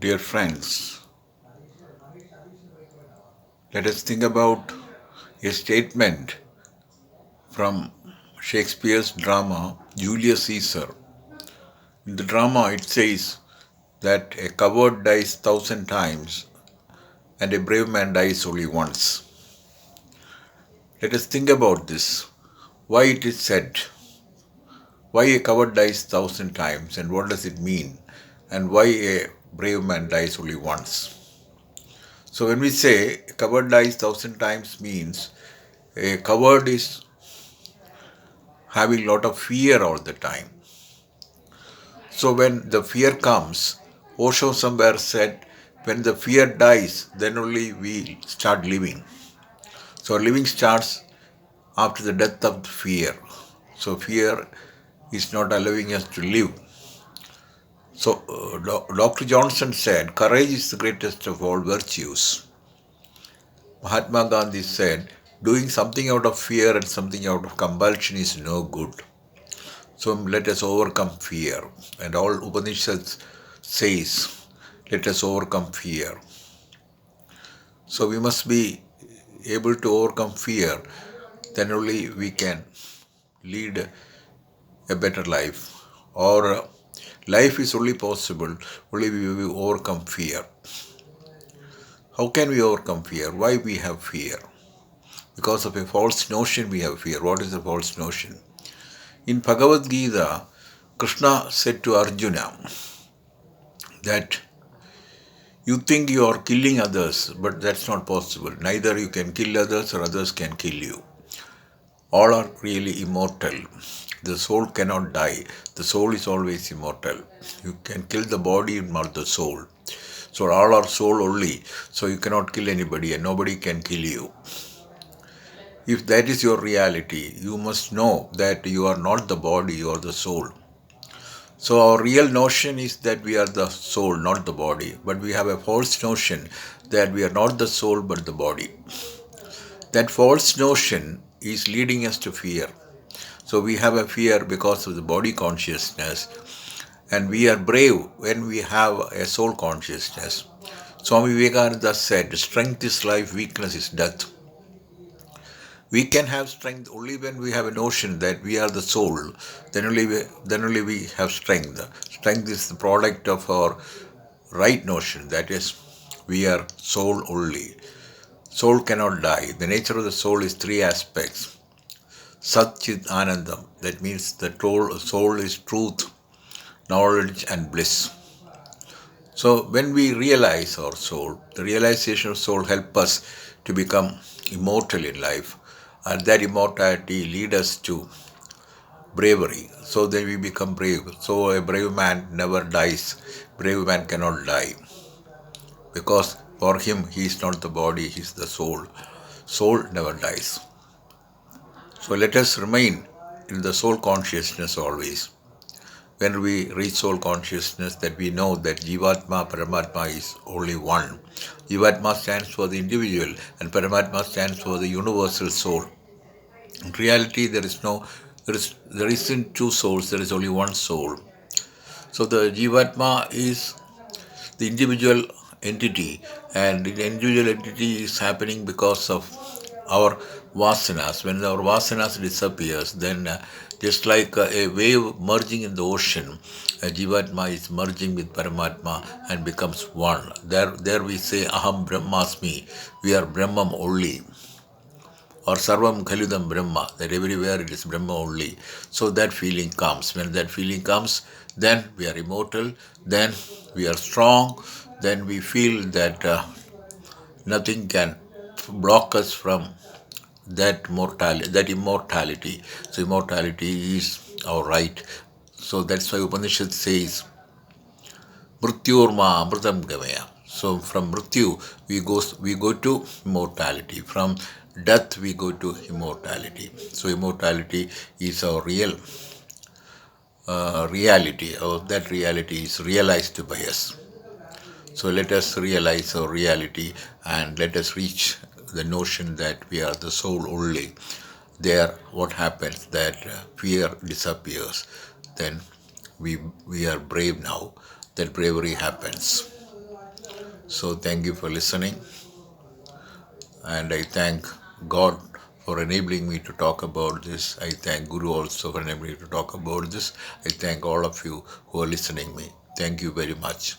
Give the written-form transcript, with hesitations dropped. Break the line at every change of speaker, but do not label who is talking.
Dear friends, let us think about a statement from Shakespeare's drama Julius Caesar. In the drama, it says that a coward dies 1,000 times and a brave man dies only once. Let us think about this. Why it is said? Why a coward dies 1,000 times and what does it mean? And why a brave man dies only once? So when we say a coward dies 1,000 times means a coward is having a lot of fear all the time. So when the fear comes, Osho somewhere said, when the fear dies, then only we start living. So living starts after the death of the fear. So fear is not allowing us to live. So Dr. Johnson said, courage is the greatest of all virtues. Mahatma Gandhi said, doing something out of fear and something out of compulsion is no good. So let us overcome fear. And all Upanishads says, let us overcome fear. So we must be able to overcome fear. Then only we can lead a better life. Or life is only possible only we will overcome fear. How can we overcome fear? Why we have fear? Because of a false notion we have fear. What is the false notion? In Bhagavad Gita, Krishna said to Arjuna that you think you are killing others, but that's not possible. Neither you can kill others or others can kill you. All are really immortal. The soul cannot die. The soul is always immortal. You can kill the body and not the soul. So all are soul only. So you cannot kill anybody and nobody can kill you. If that is your reality, you must know that you are not the body, you are the soul. So our real notion is that we are the soul, not the body. But we have a false notion that we are not the soul but the body. That false notion is leading us to fear. So we have a fear because of the body consciousness, and we are brave when we have a soul consciousness. Swami Vivekananda said, strength is life, weakness is death. We can have strength only when we have a notion that we are the soul. Then only we have strength. Strength is the product of our right notion. That is, we are soul only. Soul cannot die. The nature of the soul is three aspects. Sat Chit Anandam. That means the soul is truth, knowledge and bliss. So when we realize our soul, the realization of soul helps us to become immortal in life. And that immortality leads us to bravery. So then we become brave. So a brave man never dies. Brave man cannot die. Because for him, he is not the body, he is the soul. Soul never dies. So let us remain in the soul consciousness always. When we reach soul consciousness, that we know that Jivatma, Paramatma is only one. Jivatma stands for the individual and Paramatma stands for the universal soul. In reality, there isn't two souls, there is only one soul. So the Jivatma is the individual entity, and the individual entity is happening because of our vasanas. When our vasanas disappears, then just like a wave merging in the ocean, Jivatma is merging with Paramatma and becomes one. There we say Aham Brahmasmi, we are Brahman only. Or Sarvam Khalidam Brahma, that everywhere it is Brahma only. So that feeling comes. When that feeling comes, then we are immortal, then we are strong, then we feel that nothing can block us from that immortality. So immortality is our right. So that's why Upanishad says, Mrityorma Amritam Gamaya. So from Mrityu we go to immortality. From death we go to immortality. So immortality is our real reality. That reality is realized by us. So let us realize our reality and let us reach the notion that we are the soul only. There what happens that fear disappears. Then we are brave now. That bravery happens. So thank you for listening, and I thank God for enabling me to talk about this. I thank Guru also for enabling me to talk about this. I thank all of you who are listening me. Thank you very much.